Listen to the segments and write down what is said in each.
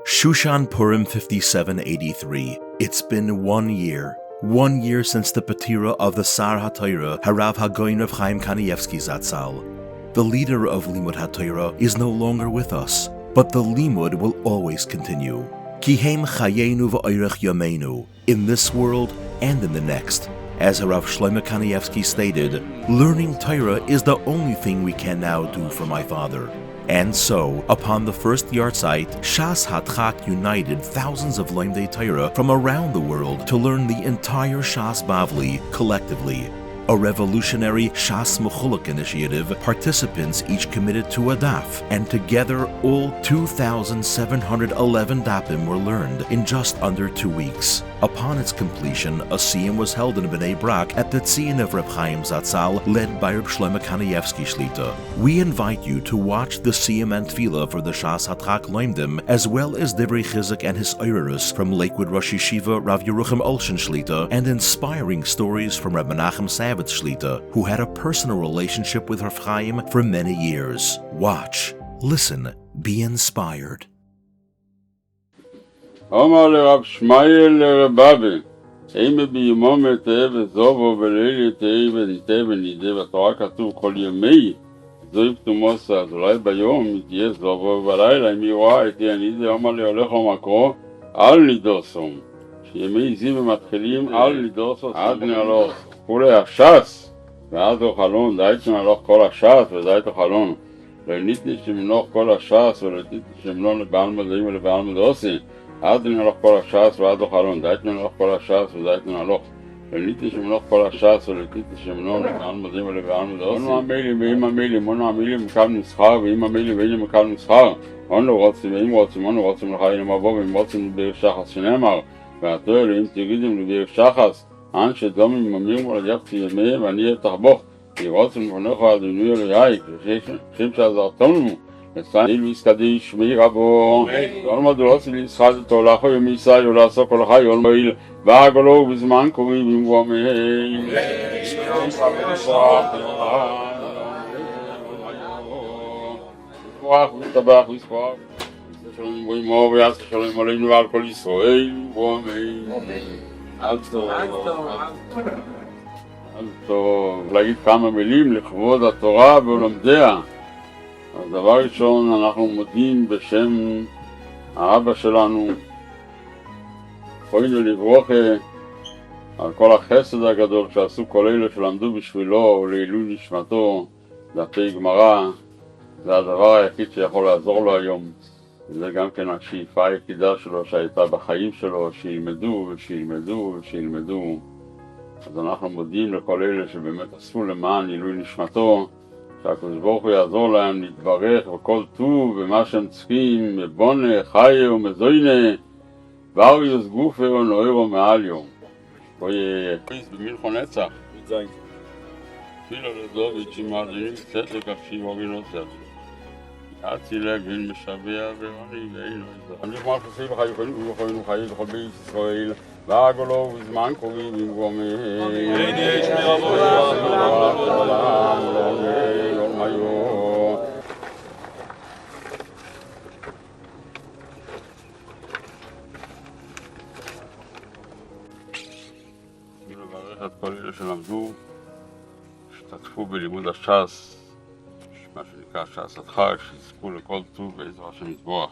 Shushan Purim 5783. It's been 1 year. 1 year since the petirah of the Sar Hatorah, Harav Hagaon Rav Chaim Kanievsky Zatzal. The leader of Limud HaTorah is no longer with us, but the Limud will always continue. Heim Chayeinu Yameinu, in this world and in the next. As Rav Shlomo Kanievsky stated, learning Torah is the only thing we can now do for my father. And so, upon the first Yahrzeit, Shas Hadchak united thousands of lomdei Torah from around the world to learn the entire Shas Bavli collectively. A revolutionary Shas Mechulak initiative, participants each committed to a daf, and together all 2,711 dapim were learned in just under 2 weeks. Upon its completion, a Siyum was held in Bnei Brak at the tzion of Rav Chaim Zatzal, led by R Shlomo Kanievsky Shlita. We invite you to watch the Siyum and tefilla for the Shas Hadchak lomdim, as well as divrei chizuk and hisorerus from Lakewood Rosh Yeshiva Rav Menachem Savitz Shlita, and inspiring stories from Rav Menachem Savitz Shlita, who had a personal relationship with Rav Chaim for many years. Watch, listen, be inspired. אמר לרב שמעאל לרבבי, אימא ביומו מתאה וזובו וליל יתאה וניתאה ונידה, בתורה כתוב כל ימי זוהי פתומוסה, אז אולי ביום תהיה זובו ובלילה אם היא רואה את הנידה, אמר לי הולך ומקרו, אל נידוסום, שימי זיו מתחילים אל נידוסו עד נעלוס, כולי השס, ואז אוכלון, דאית נעלוך כל השס ודאית אוכלון, לניתני שמנוך כל השס ולניתני שמנוך לבעל מדעים ולבעל מדוסי, עד נעלוך כל השס ועד אוכלון, דאית נעלוך כל השס ודאית נעלוך, לניתני שמנוך כל השס ולניתני שמנוך לבעל מדעים ולבעל מדוסי. אונו המילים ואם המילים, אונו המילים מקל מסחר ואם המילים ואם מקל מסחר, אונו רוצים ואם רוצים, אונו רוצים לחיים מבוא ואם רוצים לביר שחס שנאמר, ואתו אלוהים תגידים לביר שחס, אנשי דומים ממיר ולדיחתי ימי ואני אתחבוך, כי רוצים לפניך אדוני אלוהי, כשם שעזרתנו, לסייל ויסקדיש שמי רבו, כל מדולוסי לישחד את הולכו ימיסי ולעסוק כל חי ולמועיל, והגולו בזמן קוראים במקומי. וספוח וסטבח וספוח, ושלום ברימו ויעש שלום עלינו ועל כל ישראל, ואמן. אז טוב, להגיד כמה מילים לכבוד התורה ולומדיה. אז דבר ראשון, אנחנו מודים בשם האבא שלנו, חיינו לברוכה, על כל החסד הגדול שעשו כל אלה שלמדו בשבילו ולעילוי נשמתו, דפי גמרא. זה הדבר היחיד שיכול לעזור לו היום. וזה גם כן השאיפה היחידה שלו שהייתה בחיים שלו, שילמדו ושילמדו ושילמדו. אז אנחנו מודים לכל אלה שבאמת עשו למען עילוי נשמתו, שהקדוש ברוך הוא יעזור להם להתברך בכל טוב ומה שהם צריכים, מבונה, חיי ומזוינה, ואריוס גופה ונוערו מעליו. בואי פריס במלכו נצח. מתזיין. תפילה לדוביץ' שמאזינים קצת לכפשי ורגינוסר. אצילה בן משבע ואני ואינו. אני כמו שסיב חיי וחיינו חיי בכל בית ישראל, והגולו בזמן קוראים במקומי. אין יש מרבו אני מברך את כל אלה שלמדו, השתתפו בלימוד הש"ס, מה שנקרא ש"ס הדחק, שיזכו לכל טוב בעזרת השם יתברך.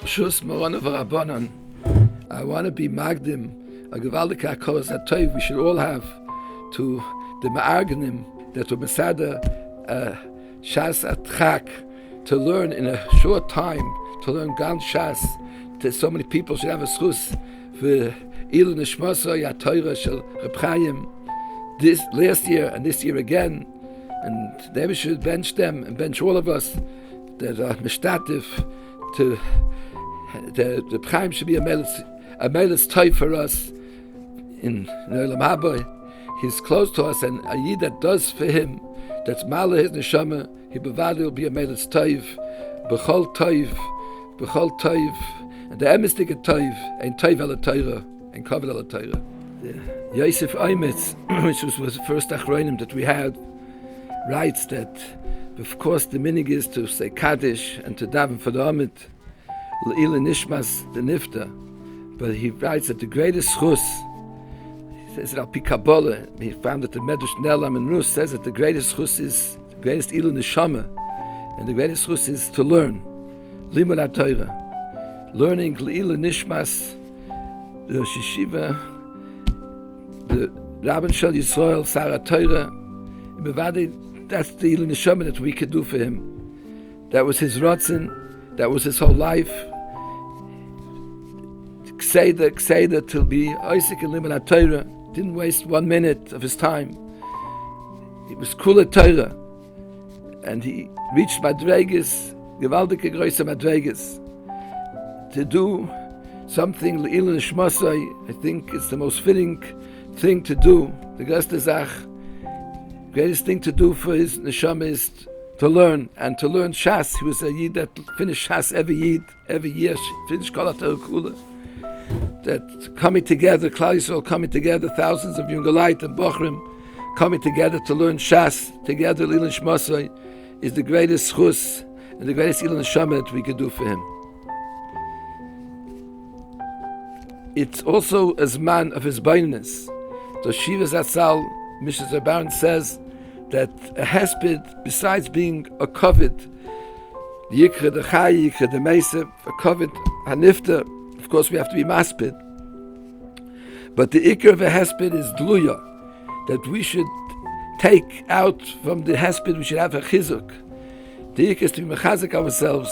Shus Moran Varabanan. I want to be Magdim, a Gewaldika Kolas Atov we should all have to the Ma'arganim that were Masada Shas Hadchak to learn in a short time, to learn ganz Shas, that so many people should have a schus for Ilu Nishmasa Torah shel Rav Chaim this last year and this year again, and they should bench them and bench all of us that are mishtatif to the Rav Chaim should be a melis toy for us in Olam Haba. He's close to us, and a yid that does for him, that's Mala his neshama, he bevali will be a melis toiv, b'chol toiv, and the emistik toiv, and toiv ala Torah, and kavod ala Torah. Yosef Eimetz, which was the first achronim that we had, writes that, of course, the minig is to say Kaddish and to daven for the Amit, L'il Nishmas, the Nifta, but he writes that the greatest chus, he says that Al-Pi Kabbalah, he found that the Medrash Nelam and Rus says that the greatest chus is, the greatest Ilu Neshama, and the greatest chus is to learn, Limud HaTorah, learning L'il Nishmas, the Yeshiva, the Rabban Shal Yisrael, Sar Hatorah, that's the Ilu Neshama that we could do for him. That was his rotzen, that was his whole life. Kseda to be Isaac and Limud HaTorah, didn't waste 1 minute of his time. It was Kula Torah, and he reached Madreges, Gewaldike Groise Madreges, to do something L'Ilu Nishmasai. I think it's the most fitting thing to do. The greatest thing to do for his neshama is to learn, and to learn Shas. He was a yid that finished Shas every year, finished Kol HaTorah Kula. That coming together, Klal Yisrael coming together, thousands of Yungalite and Bochrim coming together to learn Shas together, L'Ilu Nishmasai, is the greatest chus and the greatest Ilu Neshama that we could do for him. It's also as man of his beinus. So Shiva Zatzal, Mishas Baron says that a hesped, besides being a kovid, the yikre, the chay, yikre, the meisef, a kovid, hanifta, of course we have to be maspid. But the ikre of a hesped is dluya, that we should take out from the hesped, we should have a chizuk. The ikre is to be mechazik ourselves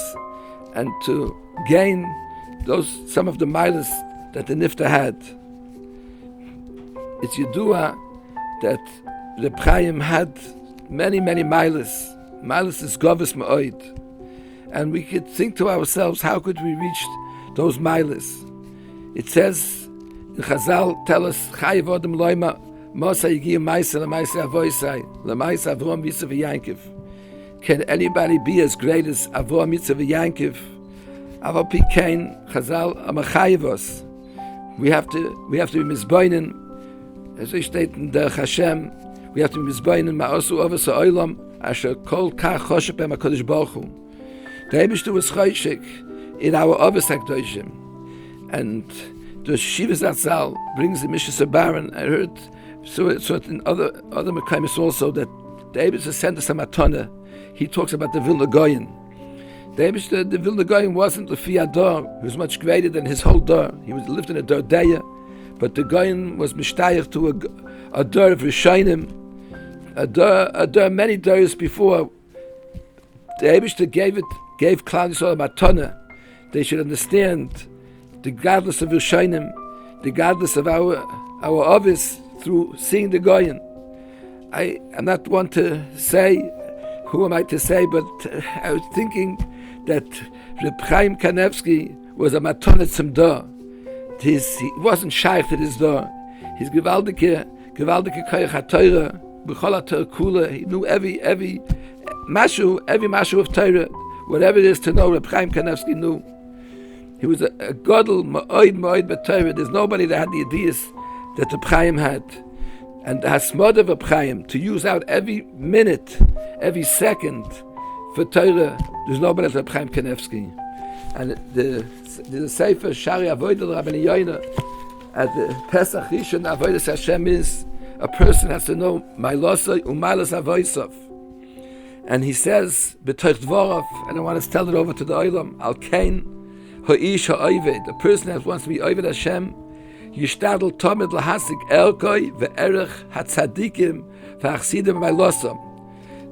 and to gain some of the milas that the nifta had. It's Yedua that Rav Chaim had many milas. Milas is govus ma'oid. And we could think to ourselves, how could we reach those milas? It says, in Chazal, tell us, Chayev Odom Loima, Mosa Yigiyah Maisa, Lamaisa Avoisai, Lamaisa Avrom Yitzhak Yankiv. Can anybody be as great as Avrom Yitzhak Yankiv? Aval Pi Kain, Chazal, Amachayevos. We have to be Mizboinen, as we state in the Hashem, we have to be Mizboinen, Ma'osu Ovas Ha'olam, Asher Kol Kach Choshep Em HaKadosh Baruch Hu. The Eibishter was Choshek in our Ovas HaKadoshim. And the Yeshiva Zatzal brings the Mishas Baron. I heard so in other Mekaymis also that the Eibishter sent us a matana. He talks about the Vilna Goyen. The Vilna Goyen wasn't Lefi Ador. He was much greater than his whole Dor. He lived in a Dor Deya, but the Goyen was mishtayach to a Dor of Rishonim, a Dor many Dors before. The Eibishter gave Klal Yisrael a matana. They should understand the godless of Rishonim, the godless of our office through seeing the Goyen. I'm not one to say, who am I to say, but I was thinking that Rav Chaim Kanievsky was a matonet some door. He wasn't shaykh to this door. His gewaldike koyach HaTorah, b'chol HaTorah kula. He knew every mashu of Torah, whatever it is to know. Rav Chaim Kanievsky knew. He was a godel ma'oid b'Torah. There's nobody that had the ideas that Rav Chaim had. And the hasmod of Rav Chaim, to use out every minute, every second for Torah, there's nobody like Rav Chaim Kanievsky. And the Sefer Shari Avodah Rabbi Yameinu at the Pesach Rishon Avodas Hashem is a person has to know Mailosai Umalas Avoisov. And he says, B'toich Dvorov, and I want to tell it over to the Olam, Al Kain Ha'ish Ha'oived, the person that wants to be Oived Hashem, Yishtadl Tomid Lahasik Elkoi Ve'erech HaTzadikim V'achsidim Mailosam.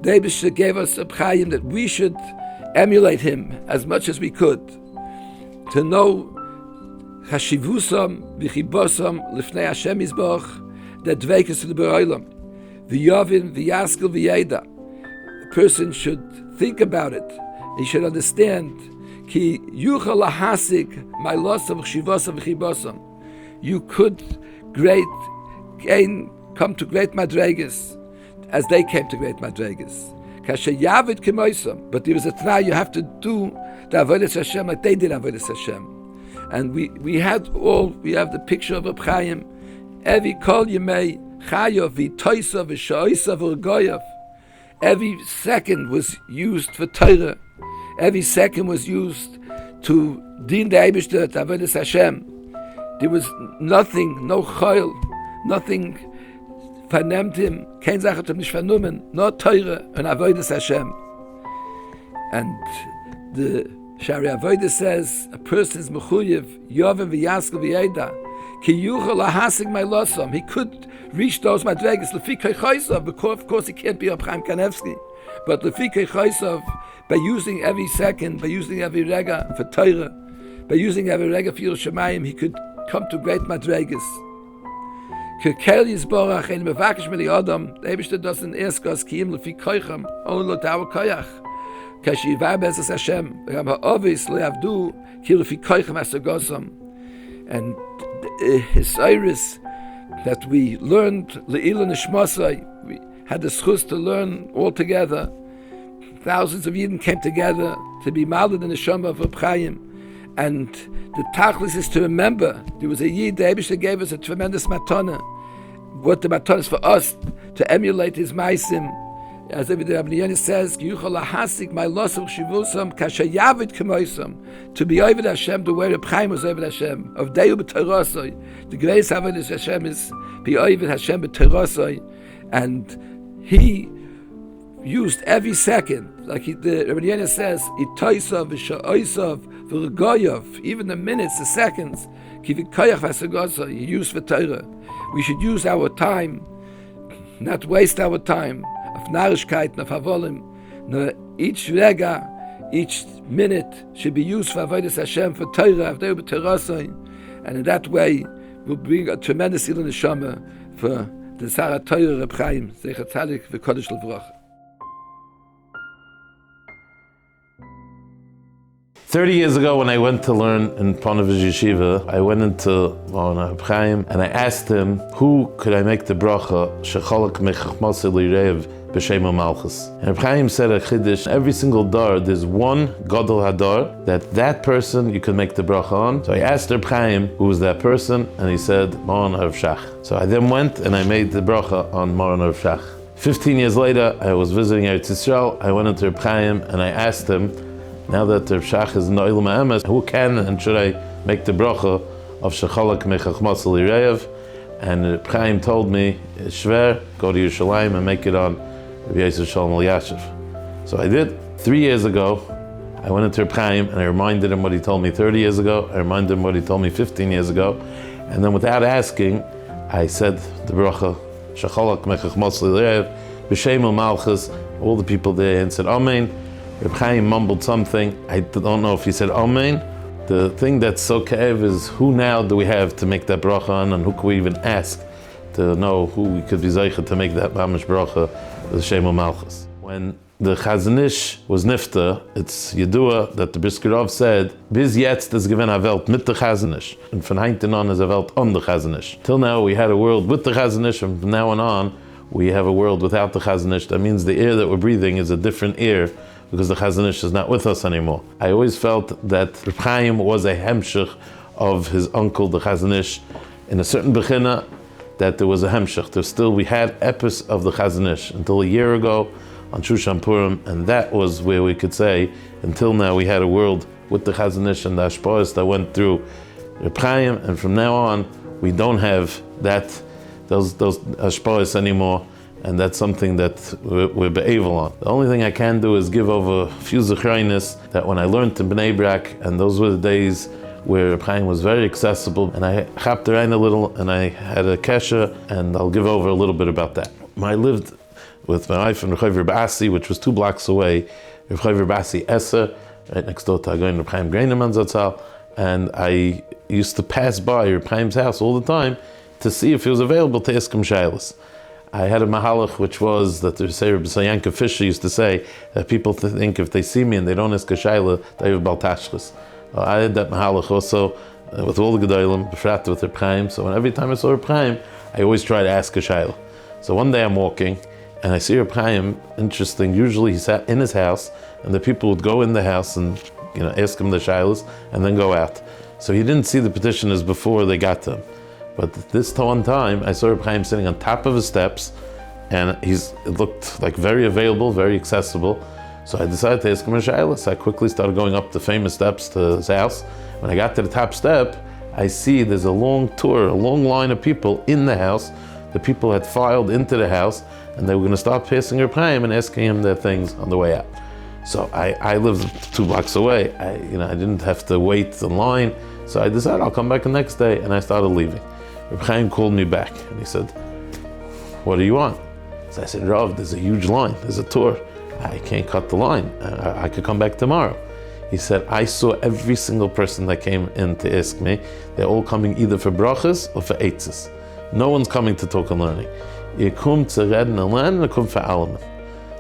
The Eibishter gave us a Chaim that we should emulate him as much as we could, to know Chashivusam v'chibosam lifnei Hashem Yisboch, the dveikus of the B'olam, v'yovin v'yaskel v'yeda. A person should think about it. He should understand. Ki yuchal lahasig ma'ilosam v'chivosam v'chibosam. You could come to great madregas as they came to great madregas. Kasher yavid kemoisam. But there was a tnai, you have to do the avodas Hashem like they did avodas Hashem. And we have the picture of Rav Chaim. Every kol yemei chayav v'toisav v'shoisav v'rgoyav. Every second was used for Torah. Every second was used to din the Eibishter, to avodas Hashem. There was nothing, no chayil, nothing vernemtim, kein Sache hat nicht vernommen, no Torah and avodas Hashem. And the Shari Avodah says a person is mechuyev yovim v'yaskel v'yeda ki yuchal lahasig ma'ilosam. He could reach those madregas lefi keichaisav. Of course, he can't be Rav Chaim Kanievsky, but lefi keichaisav, by using every second, by using every rega for Torah, by using every rega for Yerushalayim, he could come to great madregas. Kekel yisborach ein mevakish meli adam. The Eibishter doesn't ask us ki im lefi koicham only lo dawa koyach. And hisorerus that we learned, we had the schus to learn all together. Thousands of Yidden came together to be malded in the Neshama of Rav Chaim. And the tachlis is to remember, there was a Yid, the Eibishter gave us a tremendous matana. What the matana is for us, to emulate his maisim. As the Rabbi says, "Yuchal lahasik my loss of shivusam kashayavid kemoisam," to be over Hashem the way Rav Chaim was over Hashem. Of deyu b'torasoi, the grace of Hashem is be over Hashem b'torasoi, and he used every second, like the Rabbi says, itoisav v'sha'oisav v'regoyav, even the minutes, the seconds, kivikayach v'asagosoi, he used for Torah. We should use our time, not waste our time. Of narishkeit, of havolim. No, each rega, each minute should be used for avodas Hashem, for Torah, and in that way will bring a tremendous healing neshama for the Sar Hatorah Rav Chaim, Shas Hadchak v'kodesh l'vrocha. 30 years ago, when I went to learn in Ponevezh Yeshiva, I went into Rav Chaim and I asked him, who could I make the bracha shecholak mechachmasa lirev b'shem malchus? And Rav Chaim said a chiddush, every single dar, there's one gadol hadar, that person you can make the bracha on. So I asked Rav Chaim, who was that person? And he said, Moran Rav Shach. So I then went and I made the bracha on Moran Rav Shach. 15 years later, I was visiting Yisrael. I went into Rav Chaim and I asked him, now that Rav Shach is in the Olam HaEmes, who can and should I make the bracha of Shecholak Mechachmas Lireyev? And Rav Chaim told me, it's shver, go to Yerushalayim and make it on Rabbi Yosef Shalom Elyashiv. So I did. 3 years ago, I went into Rav Chaim and I reminded him what he told me 30 years ago. I reminded him what he told me 15 years ago. And then without asking, I said the bracha, Shecholak Mechachmas Lireyev, B'Shem Malchus, all the people there, and said, Amen. Rav Chaim mumbled something. I don't know if he said Amen. The thing that's so ka'ev is, who now do we have to make that bracha on, and who can we even ask to know who we could be zeicha to make that mamash bracha, the Shem Malchus. When the Chazon Ish was nifta, it's Yedua that the Brisker Rav said, bis jetzt is given a Welt mit the Chazon Ish, and von hinten on is a Welt on the Chazon Ish. Till now we had a world with the Chazon Ish, and from now on we have a world without the Chazon Ish. That means the air that we're breathing is a different air, because the Chazon Ish is not with us anymore. I always felt that Rav Chaim was a hemshech of his uncle, the Chazon Ish, in a certain bechina, that there was a hemshech. We had epis of the Chazon Ish until a year ago on Shushan Purim, and that was where we could say, until now we had a world with the Chazon Ish and the ashpoas that went through Rav Chaim, and from now on we don't have those ashpoas anymore. And that's something that we're be'evel on. The only thing I can do is give over a few zechreinis that when I learned in Bnei Brak, and those were the days where Rav Chaim was very accessible, and I chapped around a little, and I had a kesha, and I'll give over a little bit about that. I lived with my wife in Rechover B'Asi, which was 2 blocks away, Rav Chaim Basi Esser, right next door to Hagaon Rav Chaim Greineman Zatzal, and I used to pass by Rav Chaim's house all the time to see if he was available to ask him shaylas. I had a mahalach which was that the Rabbi Yanka Fisher used to say that people think if they see me and they don't ask a shayla, they have baltashchus. I had that mahalach also with all the gedolim, befrat with Rav Chaim. So every time I saw Rav Chaim, I always try to ask a shayla. So one day I'm walking and I see Rav Chaim. Interesting. Usually he sat in his house, and the people would go in the house and ask him the shaylas and then go out. So he didn't see the petitioners before they got to him. But this one time, I saw Rav Chaim sitting on top of his steps, and it looked like very available, very accessible. So I decided to ask him a shayla. So I quickly started going up the famous steps to his house. When I got to the top step, I see there's a long line of people in the house. The people had filed into the house, and they were going to start passing Rav Chaim and asking him their things on the way out. So I lived 2 blocks away. I didn't have to wait in line. So I decided I'll come back the next day, and I started leaving. Rav Chaim called me back and he said, "What do you want?" So I said, "Rav, there's a huge line, there's a tour. I can't cut the line. I could come back tomorrow." He said, "I saw every single person that came in to ask me. They're all coming either for brachas or for eitzes. No one's coming to talk and learning. You come to reden and learn, you come for alaman."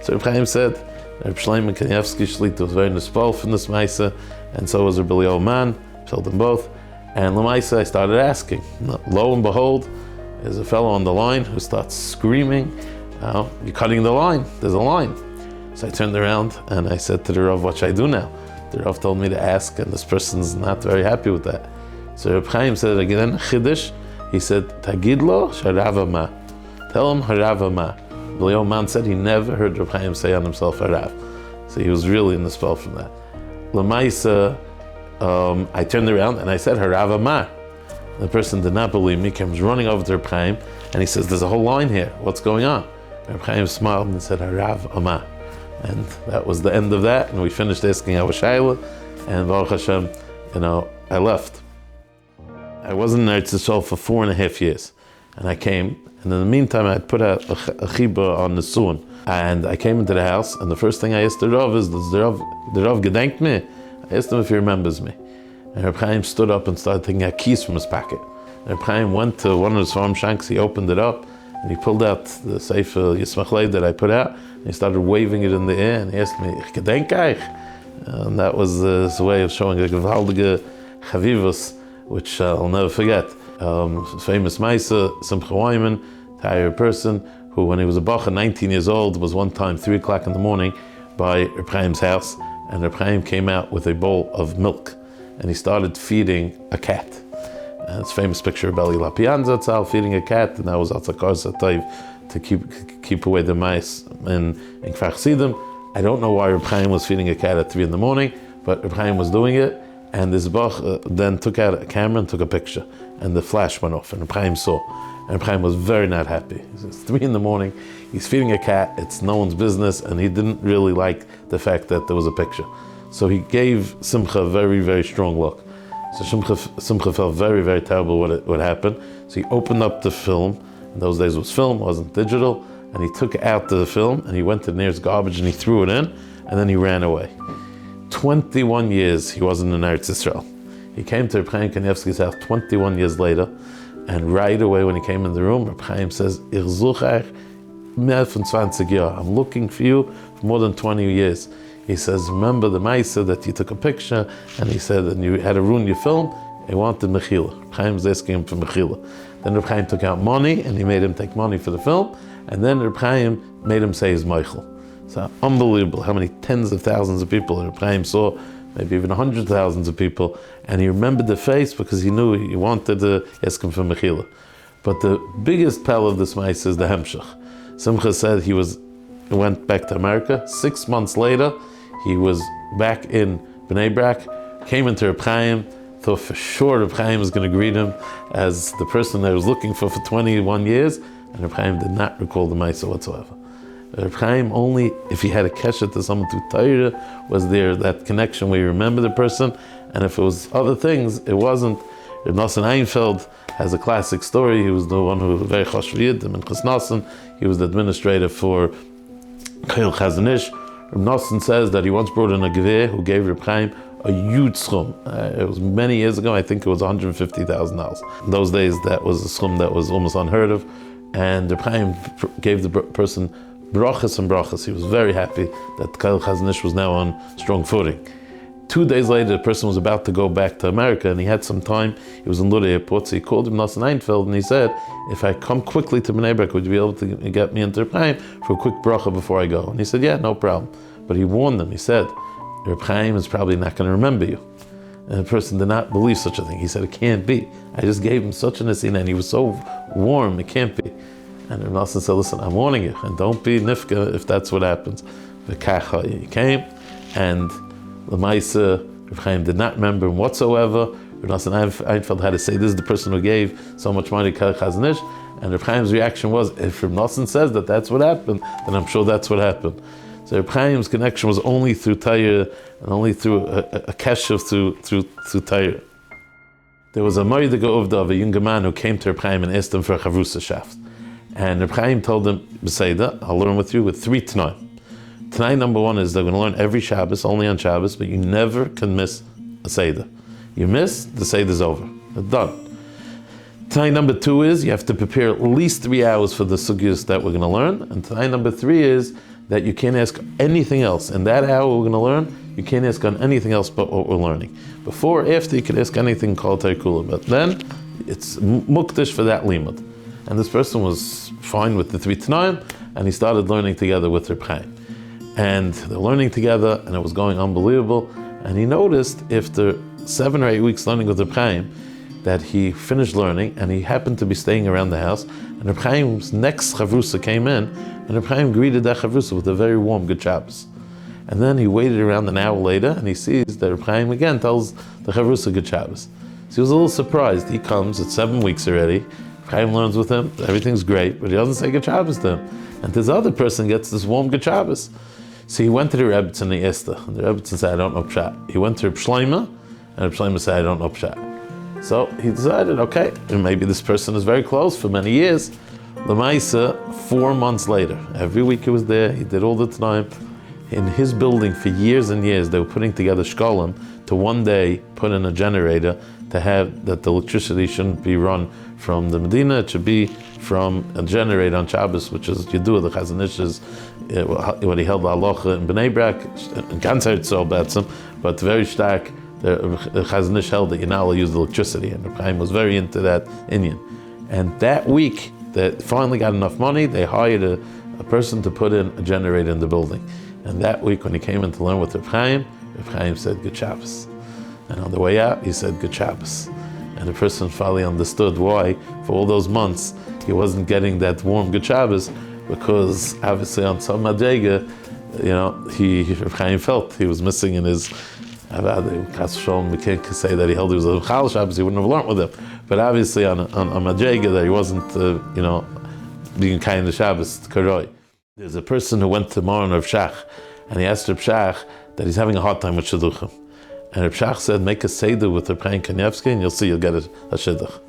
So Rav Chaim said, R Shlomo Kanievsky Shlita was very nispal from this ma'isa, and so was Rabbi Man, told them both. And Lamaisa, I started asking. Lo and behold, there's a fellow on the line who starts screaming, "You're cutting the line, there's a line." So I turned around and I said to the Rav, "What should I do now?" The Rav told me to ask, and this person's not very happy with that. So Rav Chaim said again, Chiddush, he said, "Tagid lo Harav ma." Tell him Harav ma. The man said he never heard Rav Chaim say on himself Harav. So he was really in the spell from that. Lamaisa, I turned around and I said, "Harav ma." The person did not believe me, comes running over to Rav Chaim, and he says, "There's a whole line here. What's going on?" Rav Chaim smiled and said, "Harav ma." And that was the end of that, and we finished asking our shayla, and Baruch Hashem, I left. I was in Eretz Yisrael for 4.5 years, and I came, and in the meantime I had put out a chibur on the tzion, and I came into the house, and the first thing I asked the Rav is, "Does the Rav gedenkt me?" I asked him if he remembers me. And Rav Chaim stood up and started taking out keys from his pocket. Rav Chaim went to one of his farm shanks, he opened it up, and he pulled out the sefer Yismachlei that I put out, and he started waving it in the air, and he asked me, "Ich gedenk euch?" And that was his way of showing a gewaltige chavivus, which I'll never forget. Famous Maisa, Simcha Wyman, entire person, who when he was a bacha, 19 years old, was one time 3 o'clock in the morning by Rav Chaim's house, and Rav Chaim came out with a bowl of milk, and he started feeding a cat. And it's a famous picture of Beli Lapianza Tzal feeding a cat, and that was Atzakar Satayv to keep away the mice in Kfar Chassidim. I don't know why Rav Chaim was feeding a cat at 3 in the morning, but Rav Chaim was doing it, and this Bach then took out a camera and took a picture, and the flash went off, and Rav Chaim saw. And Rav Chaim was very not happy. It's 3 in the morning, he's feeding a cat, it's no one's business, and he didn't really like the fact that there was a picture. So he gave Simcha a very, very strong look. So Simcha felt very, very terrible what happened. So he opened up the film. In those days it was film, it wasn't digital. And he took out the film and he went to the nearest garbage and he threw it in, and then he ran away. 21 years he wasn't in Eretz Yisrael. He came to Rav Chaim Kanievsky's house 21 years later, and right away when he came in the room, Rav Chaim says, "Ich suche euch mehr von 20 Jahren. I'm looking for you for more than 20 years. He says, "Remember the Maisa that you took a picture," and he said, "and you had to ruin your film, I wanted Mechila." Rav Chaim was asking him for Mechila. Then Rav Chaim took out money, and he made him take money for the film, and then Rav Chaim made him say his Meichel. So unbelievable how many tens of thousands of people Rav Chaim saw, maybe even 100,000s of people, and he remembered the face because he knew he wanted to ask him for Mechila. But the biggest pal of this Maisa is the Hemshech. Simcha said he went back to America. 6 months later, he was back in Bnei Brak, came into Rav Chaim, thought for sure Rav Chaim was going to greet him as the person that he was looking for 21 years, and Rav Chaim did not recall the Maisa whatsoever. Rav Chaim, only if he had a kesher to someone through Torah, was there that connection where you remember the person, and if it was other things, it wasn't. Rav Nosson Einfeld has a classic story. He was the one who was very chosh v'yidim and Chas Nosson. He was the administrator for Chayil Chazanish. Rav Nosson says that he once brought in a gever who gave Rav Chaim a huge schum. It was many years ago. I think it was $150,000. In those days, that was a schum that was almost unheard of. And Rav Chaim gave the person brachas and brachas. He was very happy that Kal Chazon Ish was now on strong footing. 2 days later, the person was about to go back to America, and he had some time. He was in Lod airport, so he called him Nosson Einfeld, and he said, if I come quickly to Bnei Brak, would you be able to get me into Rav Chaim for a quick bracha before I go? And he said, yeah, no problem. But he warned them. He said, Rav Chaim is probably not going to remember you. And the person did not believe such a thing. He said, it can't be. I just gave him such an asina, and he was so warm, it can't be. And Rav Nosson said, listen, I'm warning you, and don't be nifka if that's what happens. He came, and L'maisa, Rav Chaim did not remember him whatsoever. Rav Nosson Einfeld had to say, this is the person who gave so much money to Kal Chazon Ish. And Rav Chaim's reaction was, if Rav Nosson says that that's what happened, then I'm sure that's what happened. So Rav Chaim's connection was only through Torah, and only through a keshev through Torah. There was a Moedige Uvda of a younger man who came to Rav Chaim and asked him for a chavrusa shaft. And Rav Chaim told him, Beseda, I'll learn with you with 3 tonight. Tonight, number 1 is they're going to learn every Shabbos, only on Shabbos, but you never can miss a Seder. You miss, the Seder's over. It's done. Tonight, number 2 is you have to prepare at least 3 hours for the sugyas that we're going to learn. And tonight, number 3 is that you can't ask anything else. In that hour we're going to learn, you can't ask on anything else but what we're learning. Before or after, you can ask anything called Taikula, but then it's mukdash for that limud. And this person was fine with the 3 Tanaim, and he started learning together with Rav Chaim. And they're learning together, and it was going unbelievable. And he noticed after 7 or 8 weeks learning with Rav Chaim that he finished learning, and he happened to be staying around the house. And Rav Chaim's next chavrusa came in, and Rav Chaim greeted that chavrusa with a very warm good Shabbos. And then he waited around an hour later, and he sees that Rav Chaim again tells the chavrusa good Shabbos. So he was a little surprised. He comes, it's 7 weeks already. Rav Chaim learns with him, everything's great, but he doesn't say good Shabbos to him. And this other person gets this warm good Shabbos. So he went to the Rebbetzin and he asked her, and the Rebbetzin said, I don't know Pshat. He went to Rav Shlomo, and Rav Shlomo said, I don't know Pshat. So he decided, okay, and maybe this person is very close for many years. L'maisa, 4 months later, every week he was there, he did all the time. In his building for years and years, they were putting together shkolim to one day put in a generator to have that the electricity shouldn't be run from the Medina, it should be from a generator on Shabbos, which is Yidua, the Chazon Ish's, what he held the halacha in Bnei Brak, in Ganzert so betzim, but very stark, the Chazon Ish held that you're not allowed to use the electricity, and Rav Chaim was very into that Indian. And that week, they finally got enough money, they hired a person to put in a generator in the building. And that week, when he came in to learn with Rav Chaim said, Good Shabbos. And on the way out, he said, Good Shabbos. And the person finally understood why, for all those months, he wasn't getting that warm Good Shabbos, because obviously on some madrega, Rav Chaim felt he was missing in his, we can't say that he held he was a Chal Shabbos, he wouldn't have learned with him. But obviously on madrega that he wasn't, being kind of Shabbos, Karoi. There's a person who went to Moran Rav Shach, and he asked Rav Shach that he's having a hard time with shidduchim. And Rav Shach said, make a seder with Rav Chaim Kanievsky, and you'll see you'll get a shidduch.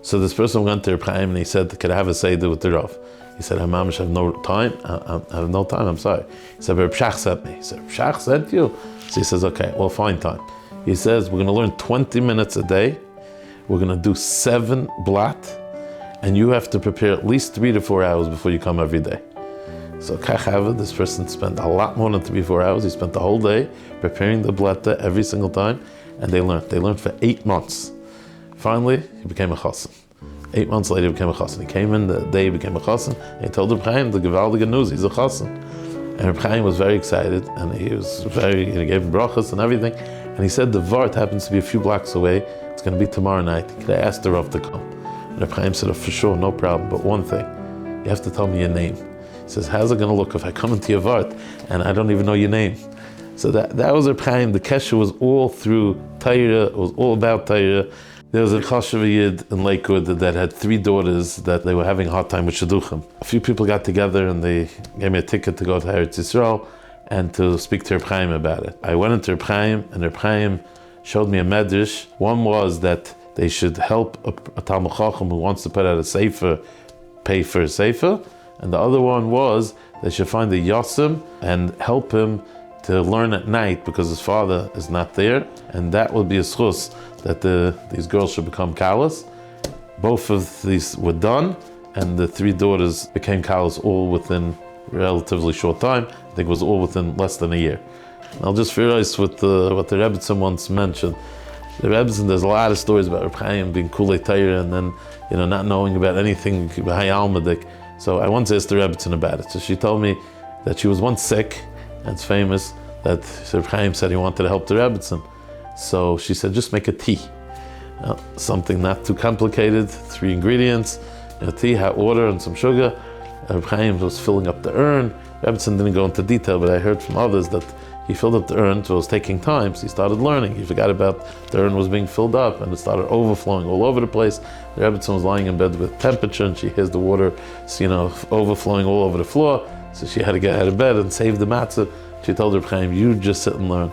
So this person went to Rav Chaim, and he said, could I have a seder with the Rav? He said, I have no time. I have no time, I'm sorry. He said, Rav Shach sent me. He said, Rav Shach sent you? So he says, okay, well, find time. He says, we're going to learn 20 minutes a day. We're going to do 7 blat, and you have to prepare at least 3 to 4 hours before you come every day. So Kachava, this person spent a lot more than 3 to 4 hours. He spent the whole day preparing the blata every single time, and they learned. They learned for 8 months. Finally, he became a chassan. 8 months later, he became a chassan. He came in the day he became a chassan, and he told Rav Chaim the gewaldige news, he's a chassan. And Rav Chaim was very excited, and he gave him brachas and everything. And he said the Vart happens to be a few blocks away. It's going to be tomorrow night. Could I ask the Rav to come? And Rav Chaim said, oh, for sure, no problem. But one thing, you have to tell me your name. He says, how's it going to look if I come into your Vart and I don't even know your name? So that was Rav Chaim. The kesher was all through Torah. It was all about Torah. There was a chashuv yid in Lakewood that had 3 daughters that they were having a hard time with shidduchim. A few people got together and they gave me a ticket to go to Yahrzeit and to speak to Rav Chaim about it. I went into Rav Chaim, and Rav Chaim showed me a medrash. One was that they should help a Talmud Chacham who wants to put out a sefer, pay for a sefer. And the other one was they should find a yosim and help him to learn at night because his father is not there, and that would be a schus that these girls should become kalas. Both of these were done, and the 3 daughters became kalas all within relatively short time. I think it was all within less than a year. I'll just realize what the Rebbetzin once mentioned. The Rebbetzin, there's a lot of stories about Rav Chaim being kulei Torah and then, not knowing about anything about Almadik. So I once asked the Rebbetzin about it. So she told me that she was once sick, and it's famous that Rav Chaim said he wanted to help the Rebbetzin. So she said, just make a tea. Something not too complicated, 3 ingredients, tea, hot water, and some sugar. Rav Chaim was filling up the urn. Rebbetzin didn't go into detail, but I heard from others that he filled up the urn, so it was taking time, so he started learning. He forgot about the urn was being filled up, and it started overflowing all over the place. The Rebbetzin was lying in bed with temperature, and she hears the water, overflowing all over the floor, so she had to get out of bed and save the matzah. She told Rav Chaim, you just sit and learn,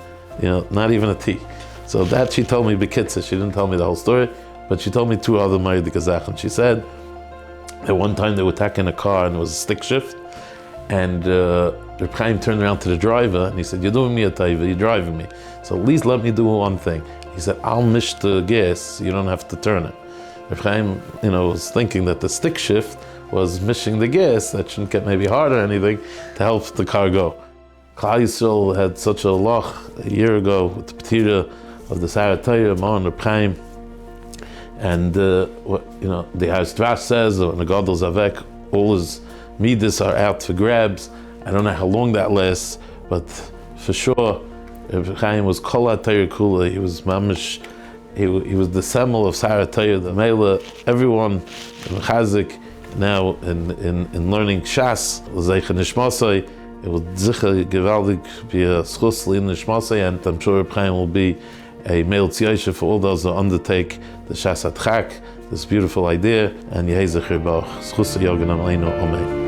not even a tea. So that she told me b'kitzah. She didn't tell me the whole story, but she told me 2 other Ma'adik Kazach. She said that one time they were attacking a car and it was a stick shift, and Rav Chaim turned around to the driver and he said, you're doing me a taiva, you're driving me. So at least let me do one thing. He said, I'll mish the gas, you don't have to turn it. Rav Chaim, was thinking that the stick shift was mishing the gas, that shouldn't get maybe hard or anything, to help the car go. Klal Yisrael had such a loch a year ago with the petirah of the Sar Hatorah, Mon Rav Chaim, and the Yahrzeit says, when the Gadol Zavek, all his midas are out for grabs. I don't know how long that lasts, but for sure, Rav Chaim was kol ha-Torah kula. He was mamish. He was the semel of Sar Hatorah, the Mela. Everyone chazik now in learning Shas l'zeicha nishmasai. It will zicha gewaldig be a schus l'in nishmasai, and I'm sure Rav Chaim will be a male tziyosha for all those who undertake the Shas Hadchak, this beautiful idea, and Yehei Zecher Bach, schus Yameinu, Amen.